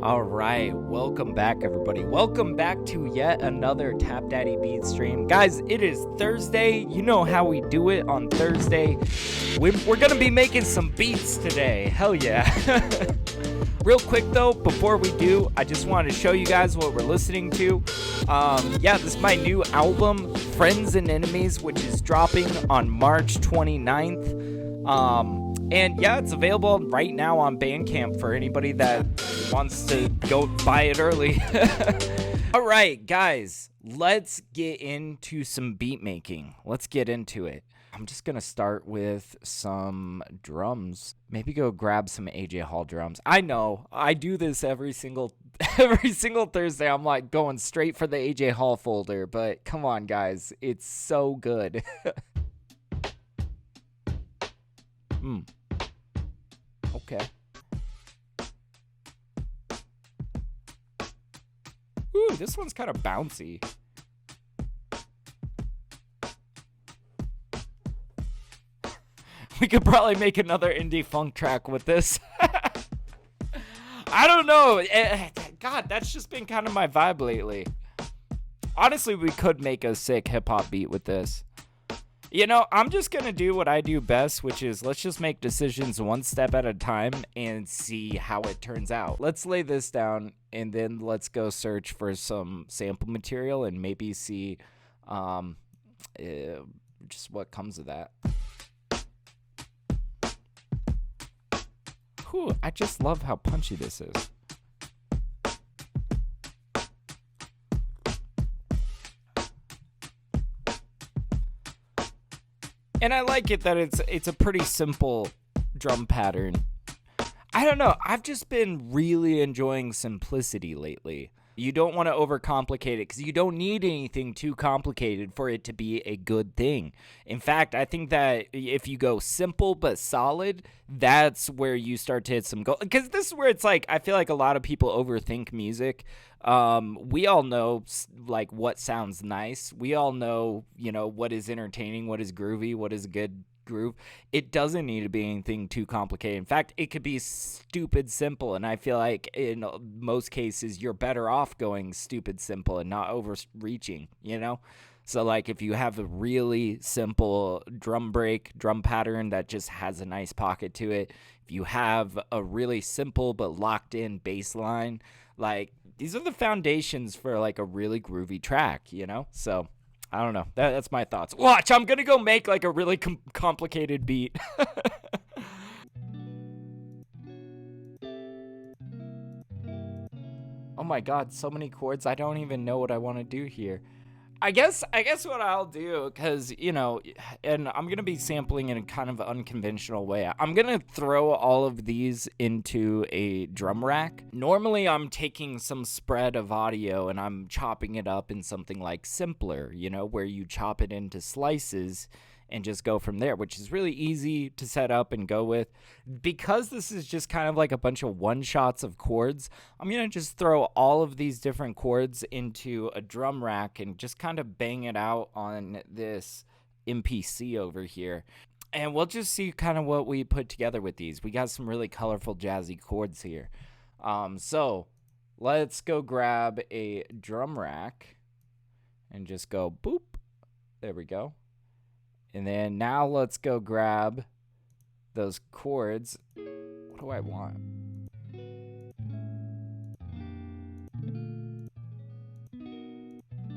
All right, welcome back, everybody. Welcome back to yet another TapDaddyBeats stream. Guys, it is Thursday. You know how we do it on Thursday. We're going to be making some beats today. Hell yeah. Real quick, though, before we do, I just wanted to show you guys what we're listening to. Yeah, this is my new album, Friends and Enemies, which is dropping on March 29th. And yeah, it's available right now on Bandcamp for anybody that wants to go buy it early. All right, guys, let's get into some beat making. Let's get into it. I'm just going to start with some drums. Maybe go grab some AJ Hall drums. I know, I do this every single Thursday. I'm like going straight for the AJ Hall folder, but come on, guys, it's so good. Okay. Ooh, this one's kind of bouncy. We could probably make another indie funk track with this. I don't know. God, that's just been kind of my vibe lately. Honestly, we could make a sick hip-hop beat with this. You know, I'm just going to do what I do best, which is let's just make decisions one step at a time and see how it turns out. Let's lay this down and then let's go search for some sample material and maybe see just what comes of that. Whew, I just love how punchy this is. And I like it that it's a pretty simple drum pattern. I don't know. I've just been really enjoying simplicity lately. You don't want to overcomplicate it because you don't need anything too complicated for it to be a good thing. In fact, I think that if you go simple but solid, that's where you start to hit some goal. Because this is where it's like, I feel like a lot of people overthink music. We all know like what sounds nice. We all know, you know, what is entertaining, what is groovy, what is a good groove. It doesn't need to be anything too complicated. In fact, it could be stupid simple, and I feel like in most cases you're better off going stupid simple and not overreaching, you know? So like if you have a really simple drum break, drum pattern that just has a nice pocket to it, if you have a really simple but locked in bass line, like these are the foundations for like a really groovy track, you know? So I don't know. That's my thoughts. Watch, I'm going to go make like a really complicated beat. Oh my God, so many chords. I don't even know what I want to do here. I guess what I'll do, because, you know, and I'm going to be sampling in a kind of unconventional way. I'm going to throw all of these into a drum rack. Normally, I'm taking some spread of audio and I'm chopping it up in something like Simpler, you know, where you chop it into slices and just go from there, which is really easy to set up and go with. Because this is just kind of like a bunch of one-shots of chords, I'm going to just throw all of these different chords into a drum rack and just kind of bang it out on this MPC over here. And we'll just see kind of what we put together with these. We got some really colorful, jazzy chords here. So let's go grab a drum rack and just go boop. There we go. And then now let's go grab those chords. What do I want?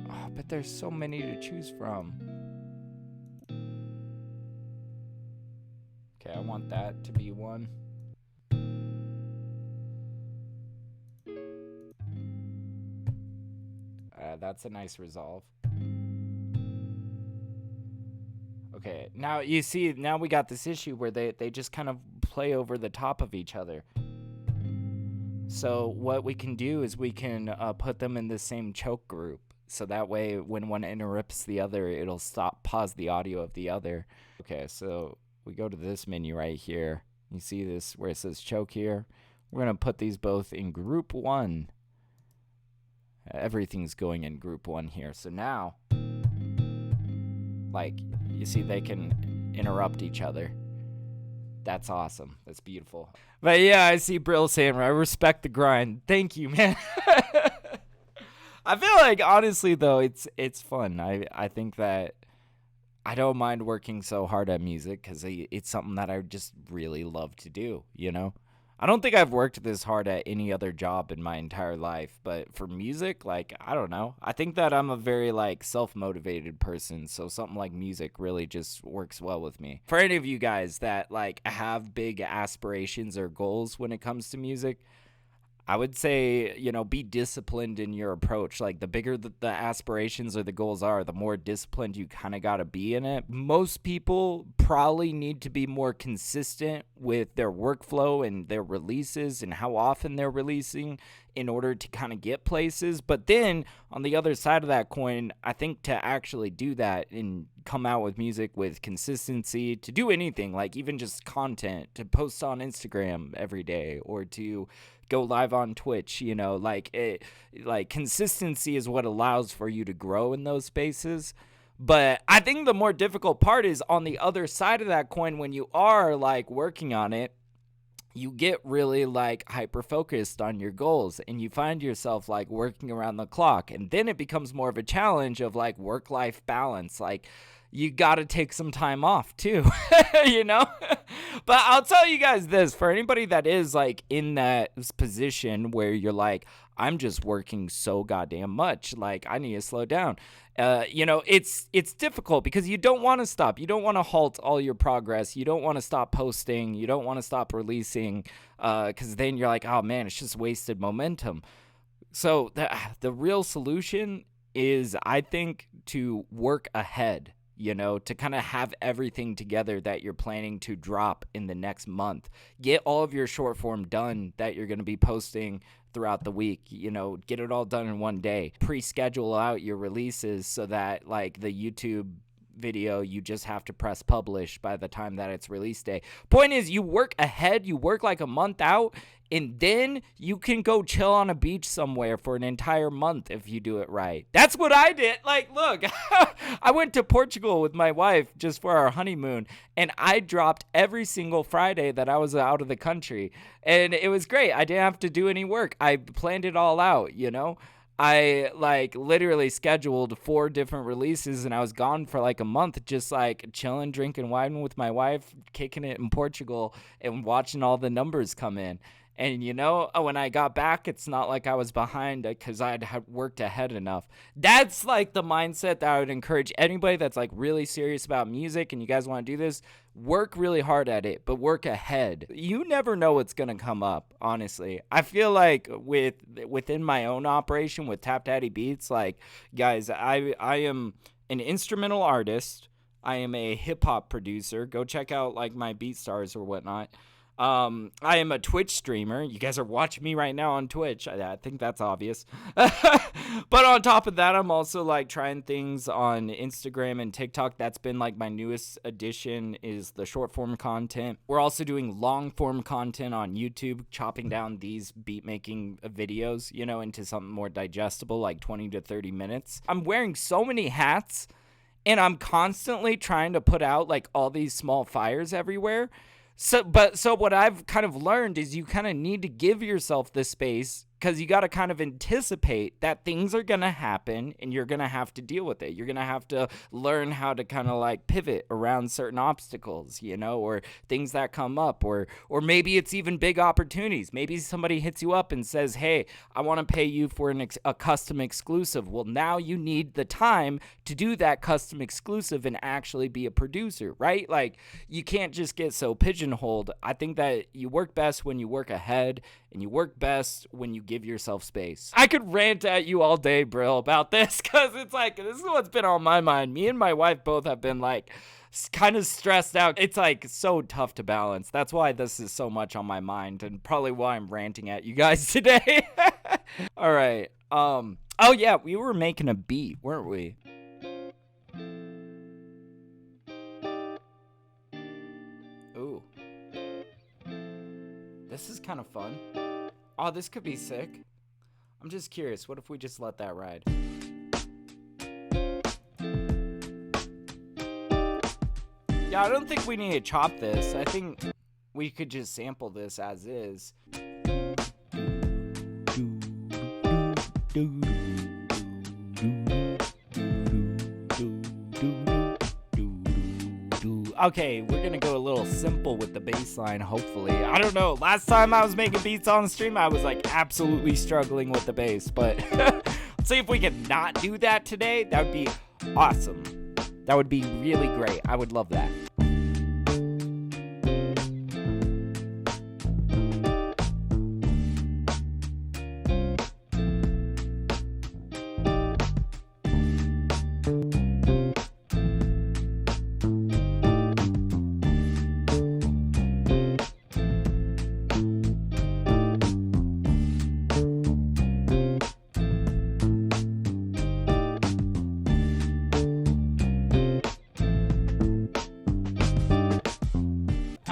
Oh, but there's so many to choose from. Okay, I want that to be one. That's a nice resolve. Okay, now you see, now we got this issue where they just kind of play over the top of each other. So what we can do is we can put them in the same choke group. So that way when one interrupts the other, it'll pause the audio of the other. Okay, so we go to this menu right here. You see this where it says choke here? We're going to put these both in group 1. Everything's going in group 1 here. So now, like, you see they can interrupt each other. That's awesome. That's beautiful. But yeah, I see Brill saying, I respect the grind. Thank you, man. I feel like, honestly, though, it's fun. I think that I don't mind working so hard at music because it's something that I just really love to do, you know? I don't think I've worked this hard at any other job in my entire life, but for music, like, I don't know. I think that I'm a very, like, self-motivated person, so something like music really just works well with me. For any of you guys that, like, have big aspirations or goals when it comes to music, I would say, you know, be disciplined in your approach. Like, the bigger the aspirations or the goals are, the more disciplined you kind of got to be in it. Most people probably need to be more consistent with their workflow and their releases and how often they're releasing in order to kind of get places. But then on the other side of that coin, I think to actually do that and come out with music with consistency, to do anything, like even just content, to post on Instagram every day or to go live on Twitch, you know, like consistency is what allows for you to grow in those spaces. But I think the more difficult part is on the other side of that coin. When you are like working on it, you get really like hyper focused on your goals and you find yourself like working around the clock, and then it becomes more of a challenge of like work-life balance. Like, you got to take some time off too, you know? But I'll tell you guys this, for anybody that is like in that position where you're like, I'm just working so goddamn much, like I need to slow down. You know, it's difficult because you don't want to stop. You don't want to halt all your progress. You don't want to stop posting. You don't want to stop releasing because then you're like, oh man, it's just wasted momentum. So the real solution is, I think, to work ahead. You know, to kind of have everything together that you're planning to drop in the next month. Get all of your short form done that you're going to be posting throughout the week. You know, get it all done in one day. Pre-schedule out your releases so that like the YouTube video, you just have to press publish by the time that it's release day. Point is, you work ahead, you work like a month out, and then you can go chill on a beach somewhere for an entire month if you do it right. That's what I did. Like, look, I went to Portugal with my wife just for our honeymoon, and I dropped every single Friday that I was out of the country, and it was great. I didn't have to do any work. I planned it all out, you know? I like literally scheduled 4 different releases and I was gone for like a month, just like chilling, drinking wine with my wife, kicking it in Portugal and watching all the numbers come in. And, you know, when I got back, it's not like I was behind because I had worked ahead enough. That's like the mindset that I would encourage anybody that's like really serious about music and you guys want to do this. Work really hard at it, but work ahead. You never know what's going to come up, honestly. I feel like within my own operation with TapDaddyBeats, like, guys, I am an instrumental artist. I am a hip-hop producer. Go check out, like, my BeatStars or whatnot. I am a Twitch streamer. You guys are watching me right now on Twitch. I think that's obvious. But on top of that, I'm also like trying things on Instagram and TikTok. That's been like my newest addition, is the short form content. We're also doing long form content on YouTube, chopping down these beat making videos, you know, into something more digestible, like 20 to 30 minutes. I'm wearing so many hats and I'm constantly trying to put out like all these small fires everywhere. So what I've kind of learned is you kind of need to give yourself the space, because you got to kind of anticipate that things are going to happen and you're going to have to deal with it. You're going to have to learn how to kind of like pivot around certain obstacles, you know, or things that come up, or maybe it's even big opportunities. Maybe somebody hits you up and says, hey, I want to pay you for a custom exclusive. Well, now you need the time to do that custom exclusive and actually be a producer, right? Like, you can't just get so pigeonholed. I think that you work best when you work ahead, and you work best when you give yourself space. I could rant at you all day, Brill, about this, because it's like, this is what's been on my mind. Me and my wife both have been like kind of stressed out. It's like so tough to balance. That's why this is so much on my mind, and probably why I'm ranting at you guys today. All right. Oh yeah, we were making a beat, weren't we? Ooh. This is kind of fun. Oh, this could be sick. I'm just curious. What if we just let that ride? Yeah, I don't think we need to chop this. I think we could just sample this as is. Okay, we're gonna go a little simple with the bass line, hopefully. I don't know, last time I was making beats on stream, I was like absolutely struggling with the bass, but let's see if we can not do that today. That would be awesome. That would be really great. I would love that.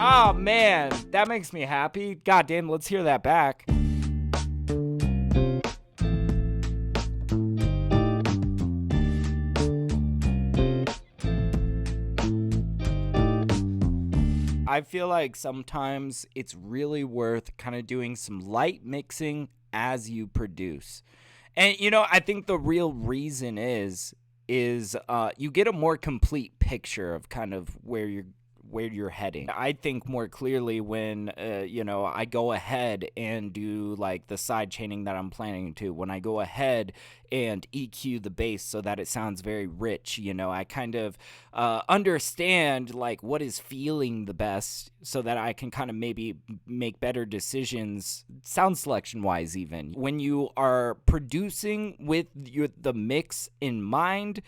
Oh man, that makes me happy. God damn, let's hear that back. I feel like sometimes it's really worth kind of doing some light mixing as you produce. And you know, I think the real reason is you get a more complete picture of kind of where you're heading. I think more clearly when you know, I go ahead and do like the side chaining that I'm planning to. When I go ahead and EQ the bass so that it sounds very rich, you know, I kind of understand like what is feeling the best so that I can kind of maybe make better decisions sound selection wise. Even when you are producing with the mix in mind,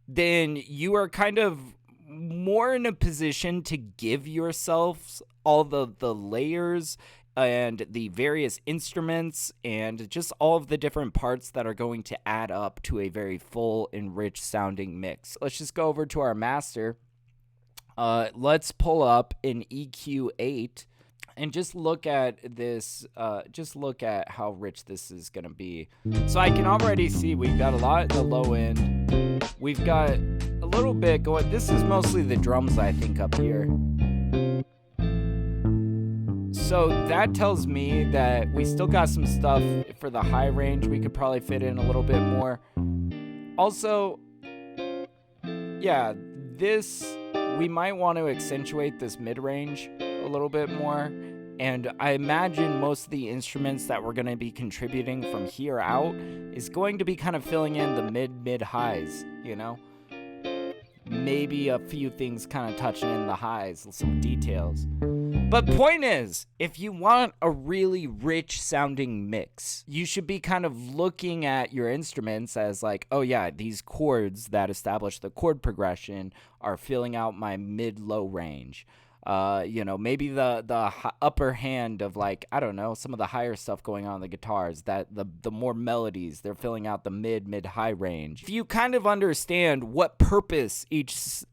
then you are kind of more in a position to give yourselves all the layers and the various instruments and just all of the different parts that are going to add up to a very full and rich sounding mix. Let's just go over to our master. Let's pull up an EQ8 and just look at this, just look at how rich this is going to be. So I can already see we've got a lot at the low end. We've got a little bit going. This is mostly the drums, I think, up here. So that tells me that we still got some stuff for the high range. We could probably fit in a little bit more. Also, yeah, we might want to accentuate this mid-range a little bit more. And I imagine most of the instruments that we're going to be contributing from here out is going to be kind of filling in the mid-highs, you know? Maybe a few things kind of touching in the highs, some details. But point is, if you want a really rich sounding mix, you should be kind of looking at your instruments as like, oh yeah, these chords that establish the chord progression are filling out my mid-low range. You know, maybe the upper hand of like, I don't know, some of the higher stuff going on the guitars, that the more melodies, they're filling out the mid-high range. If you kind of understand what purpose each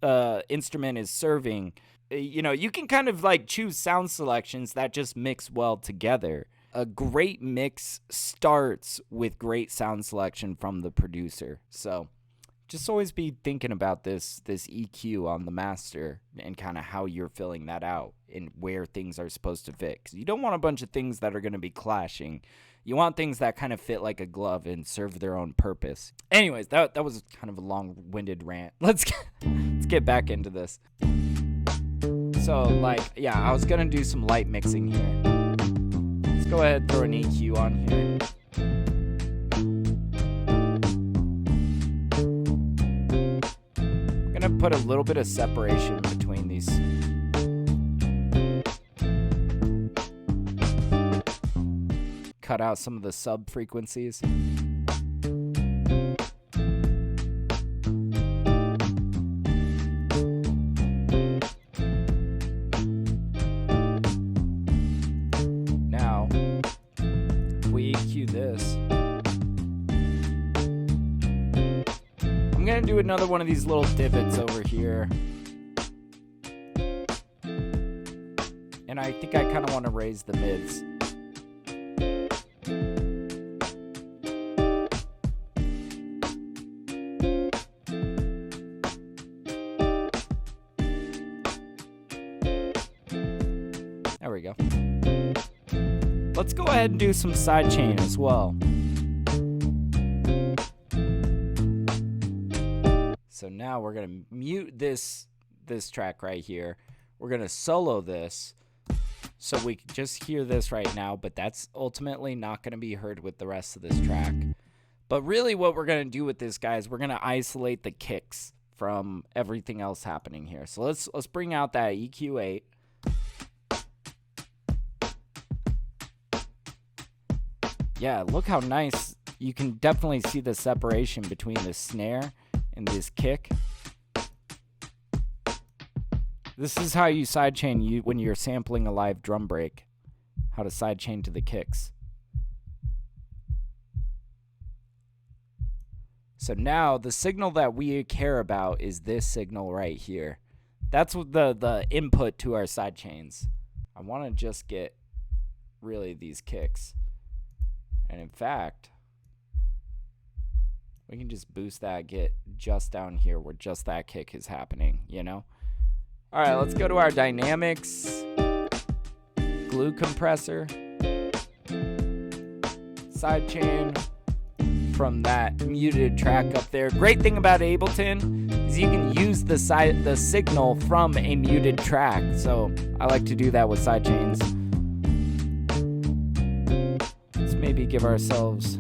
instrument is serving, you know, you can kind of like choose sound selections that just mix well together. A great mix starts with great sound selection from the producer. So just always be thinking about this EQ on the master and kind of how you're filling that out and where things are supposed to fit. 'Cause you don't want a bunch of things that are going to be clashing. You want things that kind of fit like a glove and serve their own purpose. Anyways, that was kind of a long-winded rant. Let's get back into this. So, like, yeah, I was going to do some light mixing here. Let's go ahead and throw an EQ on here. I'm gonna put a little bit of separation between these. Cut out some of the sub frequencies. Now, if we EQ this, I'm gonna do another one of these little divots over here. And I think I kind of want to raise the mids. There There we go. Let's go ahead and do some sidechain as well. So now we're going to mute this track right here. We're going to solo this so we can just hear this right now, but that's ultimately not going to be heard with the rest of this track. But really what we're going to do with this, guys, we're going to isolate the kicks from everything else happening here. So let's bring out that EQ8. Yeah, look how nice. You can definitely see the separation between the snare and this kick. This is how you sidechain when you're sampling a live drum break. How to sidechain to the kicks. So now the signal that we care about is this signal right here. That's what the input to our sidechains. I want to just get really these kicks. And in fact, we can just boost that, get just down here where just that kick is happening, you know? All right, let's go to our dynamics. Glue compressor. Sidechain from that muted track up there. Great thing about Ableton is you can use the signal from a muted track. So I like to do that with sidechains. Let's maybe give ourselves...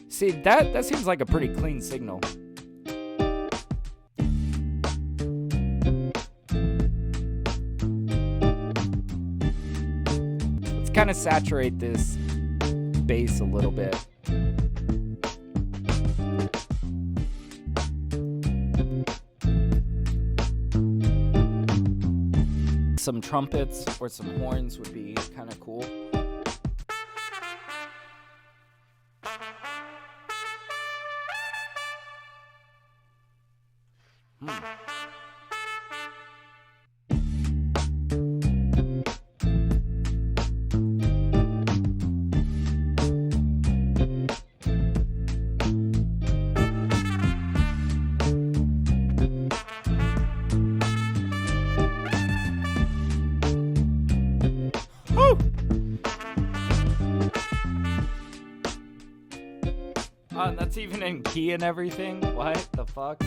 See, that seems like a pretty clean signal. Let's kind of saturate this bass a little bit. Some trumpets or some horns would be kind of cool. Oh, that's even in key and everything? What the fuck?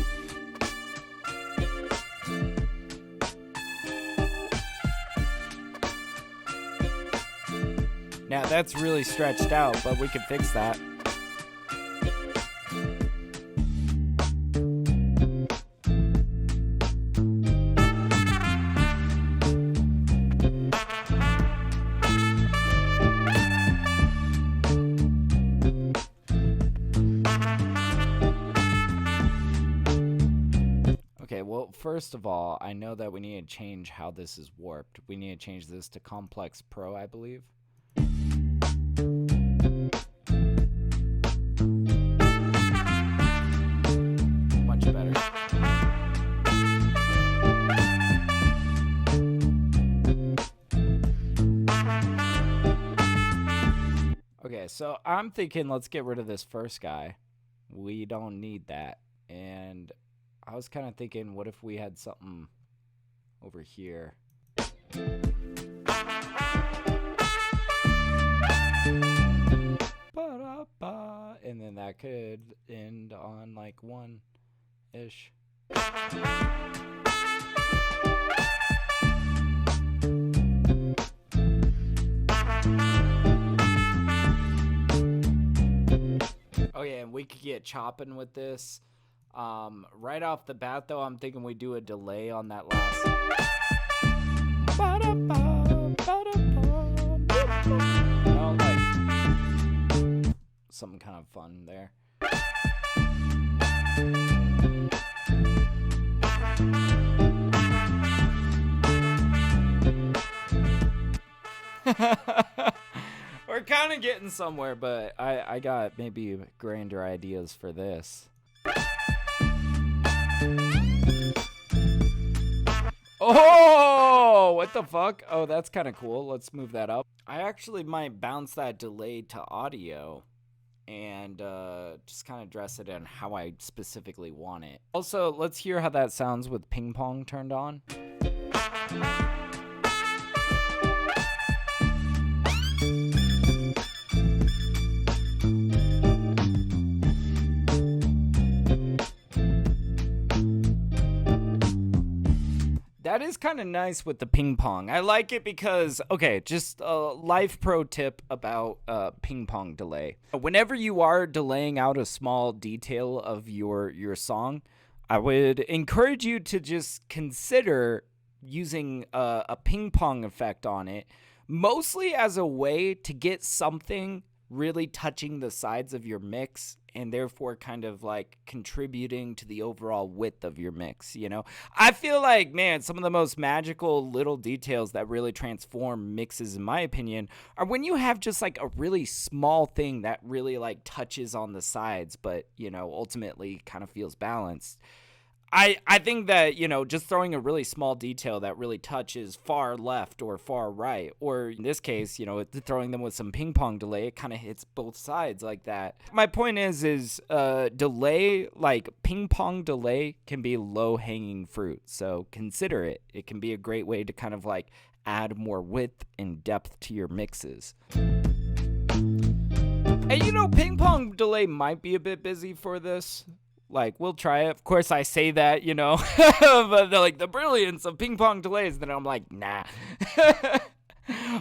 Now that's really stretched out, but we can fix that. Well, first of all, I know that we need to change how this is warped. We need to change this to Complex Pro, I believe. Much better. Okay, so I'm thinking let's get rid of this first guy. We don't need that. And I was kind of thinking, what if we had something over here? Ba-da-ba. And then that could end on like 1-ish. Oh yeah, and we could get chopping with this. Right off the bat, though, I'm thinking we do a delay on that last. You know, like something kind of fun there. We're kind of getting somewhere, but I got maybe grander ideas for this. Oh, what the fuck? Oh, that's kind of cool. Let's move that up. I actually might bounce that delay to audio and just kind of dress it in how I specifically want it. Also, let's hear how that sounds with ping pong turned on. That is kind of nice with the ping pong. I like it because, okay, just a life pro tip about ping pong delay. Whenever you are delaying out a small detail of your song, I would encourage you to just consider using a ping pong effect on it, mostly as a way to get something really touching the sides of your mix and therefore kind of like contributing to the overall width of your mix, you know? I feel like, man, some of the most magical little details that really transform mixes, in my opinion, are when you have just like a really small thing that really like touches on the sides, but, you know, ultimately kind of feels balanced. I think that, you know, just throwing a really small detail that really touches far left or far right, or in this case, you know, throwing them with some ping pong delay, it kind of hits both sides like that. My point is delay, like ping pong delay, can be low hanging fruit. So consider it. It can be a great way to kind of like add more width and depth to your mixes. And you know, ping pong delay might be a bit busy for this. Like, we'll try it. Of course, I say that, you know, but like the brilliance of ping pong delays, then I'm like, nah.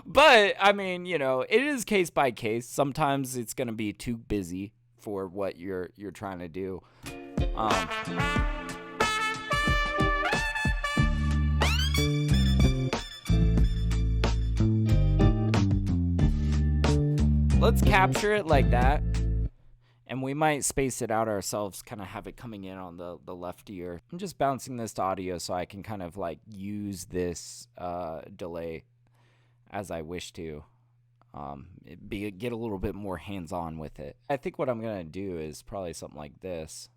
But, I mean, you know, it is case by case. Sometimes it's going to be too busy for what you're trying to do. Let's capture it like that. And we might space it out ourselves, kind of have it coming in on the left ear. I'm just bouncing this to audio so I can kind of like use this delay as I wish to. Get a little bit more hands-on with it. I think what I'm going to do is probably something like this.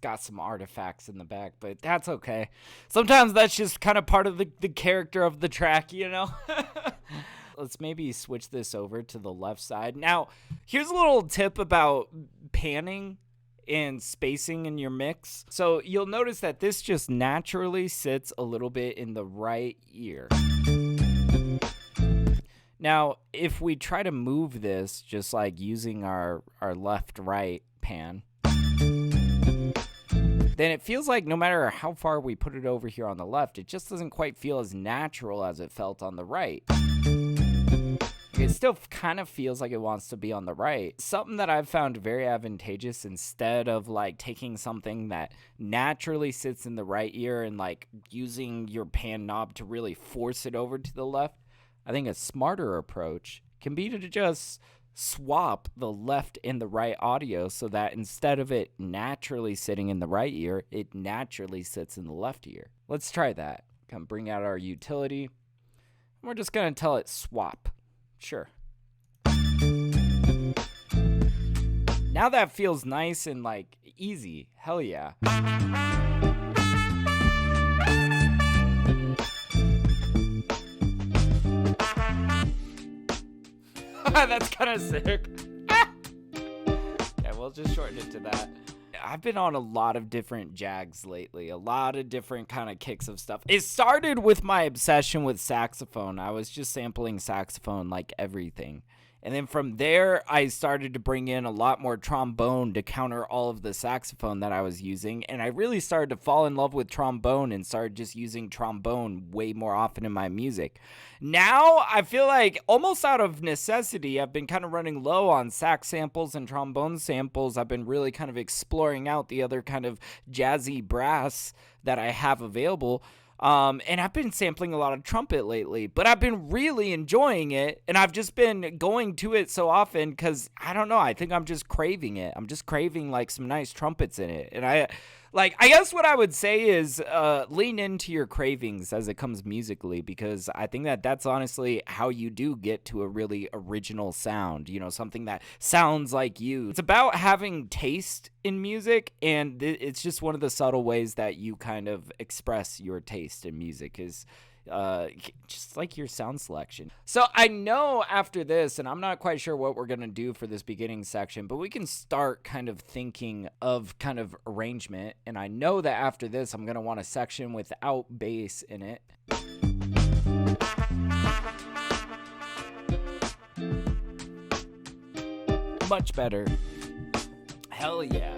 Got some artifacts in the back, but that's okay. Sometimes that's just kind of part of the character of the track, you know? Let's maybe switch this over to the left side. Now, here's a little tip about panning and spacing in your mix. So you'll notice that this just naturally sits a little bit in the right ear. Now, if we try to move this, just like using our left-right pan, then it feels like no matter how far we put it over here on the left, it just doesn't quite feel as natural as it felt on the right. It still kind of feels like it wants to be on the right. Something that I've found very advantageous, instead of like taking something that naturally sits in the right ear and like using your pan knob to really force it over to the left, I think a smarter approach can be to just swap the left and the right audio so that instead of it naturally sitting in the right ear, it naturally sits in the left ear. Let's try that. Come bring out our utility. We're just going to tell it swap. Sure. Now that feels nice and like easy. Hell yeah. That's kind of sick. Yeah, we'll just shorten it to that. I've been on a lot of different jags lately, a lot of different kind of kicks of stuff. It started with my obsession with saxophone. I was just sampling saxophone like everything. And then from there, I started to bring in a lot more trombone to counter all of the saxophone that I was using. And I really started to fall in love with trombone and started just using trombone way more often in my music. Now, I feel like almost out of necessity, I've been kind of running low on sax samples and trombone samples. I've been really kind of exploring out the other kind of jazzy brass that I have available. And I've been sampling a lot of trumpet lately, but I've been really enjoying it, and I've just been going to it so often because, I don't know, I think I'm just craving it. I'm just craving, like, some nice trumpets in it, and Like, I guess what I would say is lean into your cravings as it comes musically, because I think that that's honestly how you do get to a really original sound, you know, something that sounds like you. It's about having taste in music, and it's just one of the subtle ways that you kind of express your taste in music is just like your sound selection. So I know after this, and I'm not quite sure what we're going to do for this beginning section, but we can start kind of thinking of kind of arrangement. And I know that after this, I'm going to want a section without bass in it. Much better. Hell yeah.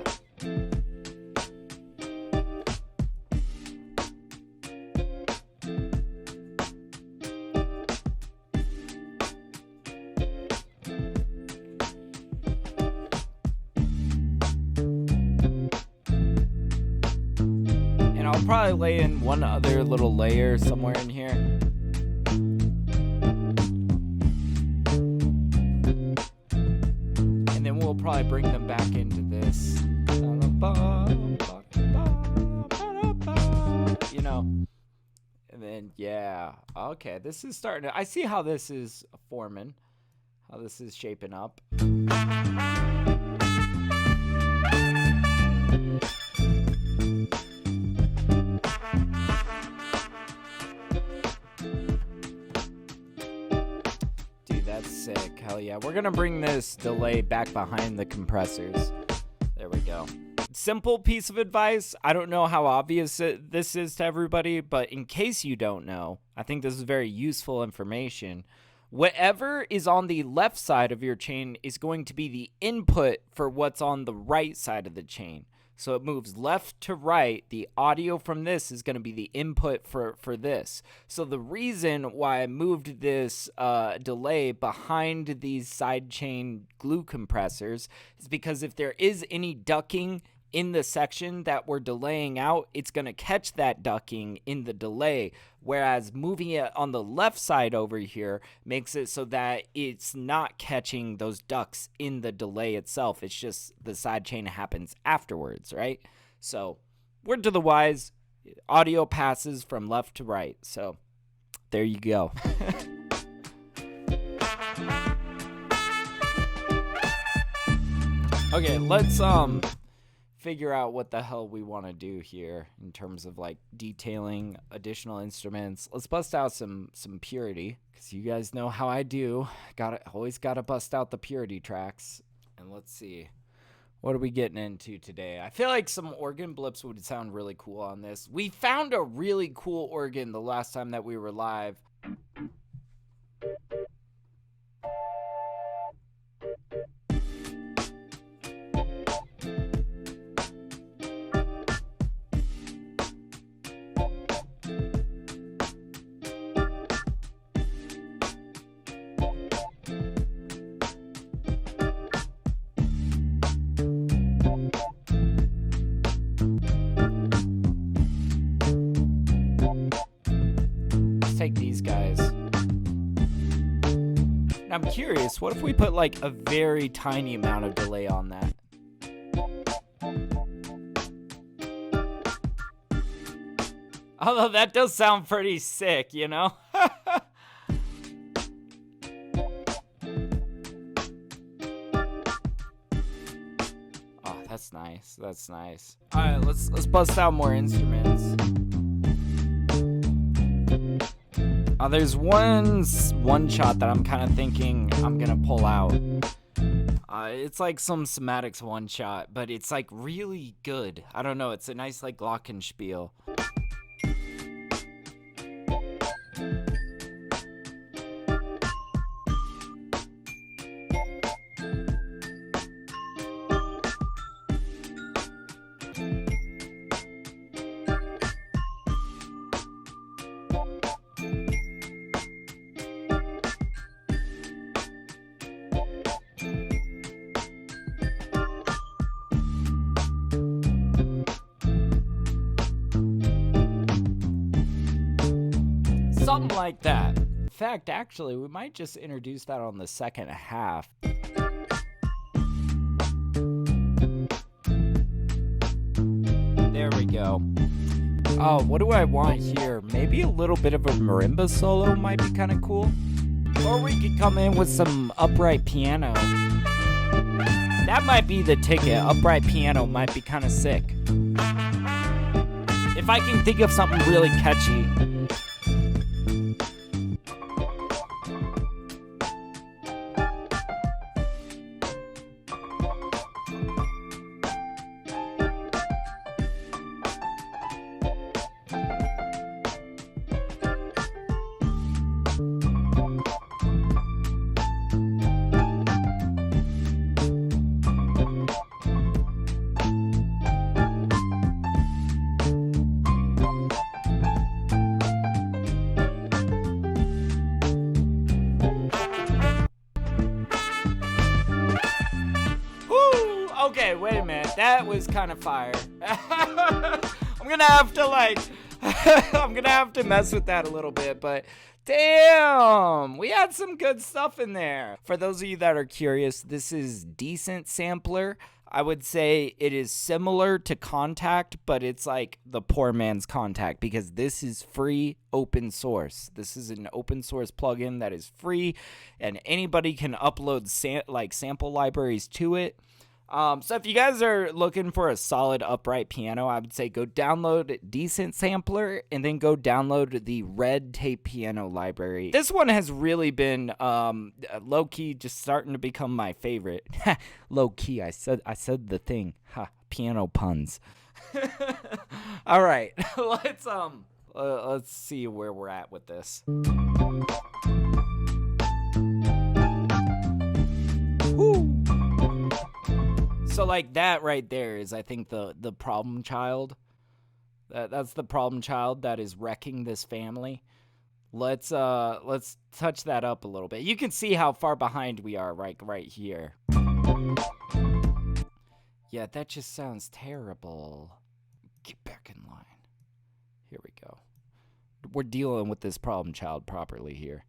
I'll probably lay in one other little layer somewhere in here. And then we'll probably bring them back into this. You know. And then, yeah. Okay, this is starting to... I see how this is forming. How this is shaping up. Sick. Hell yeah. We're gonna bring this delay back behind the compressors. There we go. Simple piece of advice. I don't know how obvious this is to everybody, but in case you don't know, I think this is very useful information. Whatever is on the left side of your chain is going to be the input for what's on the right side of the chain. So it moves left to right. The audio from this is going to be the input for this. So the reason why I moved this delay behind these sidechain glue compressors is because if there is any ducking in the section that we're delaying out, it's going to catch that ducking in the delay, whereas moving it on the left side over here makes it so that it's not catching those ducks in the delay itself. It's just the sidechain happens afterwards, right? So word to the wise, audio passes from left to right. So there you go. Okay, let's figure out what the hell we want to do here in terms of like detailing additional instruments. Let's bust out some purity, because you guys know how I do. Always gotta bust out the purity tracks. And let's see, what are we getting into today? I feel like some organ blips would sound really cool on this. We found a really cool organ the last time that we were live. Take these guys. I'm curious, what if we put like a very tiny amount of delay on that? Although that does sound pretty sick, you know? Oh, that's nice. That's nice. All right, let's bust out more instruments. There's one shot that I'm kind of thinking I'm gonna pull out. It's like some Somatics one shot, but it's like really good. I don't know. It's a nice like glockenspiel. Something like that. In fact, actually, we might just introduce that on the second half. There go. Oh, what do I want here? Maybe a little bit of a marimba solo might be kind of cool. Or we could come in with some upright piano. That might be the ticket. Upright piano might be kind of sick. If I can think of something really catchy. Okay, wait a minute. That was kind of fire. I'm gonna have to I'm gonna have to mess with that a little bit, but damn, we had some good stuff in there. For those of you that are curious, this is Decent Sampler. I would say it is similar to Contact, but it's like the poor man's Contact because this is free open source. This is an open source plugin that is free, and anybody can upload sample libraries to it. So if you guys are looking for a solid upright piano, I would say go download Decent Sampler and then go download the Red Tape Piano library. This one has really been low-key just starting to become my favorite. Low-key, I said the thing. Ha, piano puns. All right, let's see where we're at with this. Woo. So like that right there is, I think, the problem child. That's the problem child that is wrecking this family. Let's touch that up a little bit. You can see how far behind we are right here. Yeah, that just sounds terrible. Get back in line. Here we go. We're dealing with this problem child properly here.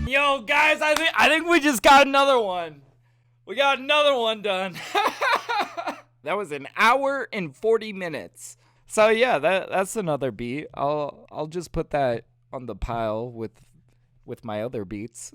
Yo, guys, I think we just got another one. We got another one done. That was an hour and 40 minutes. So yeah, that's another beat. I'll just put that on the pile with my other beats.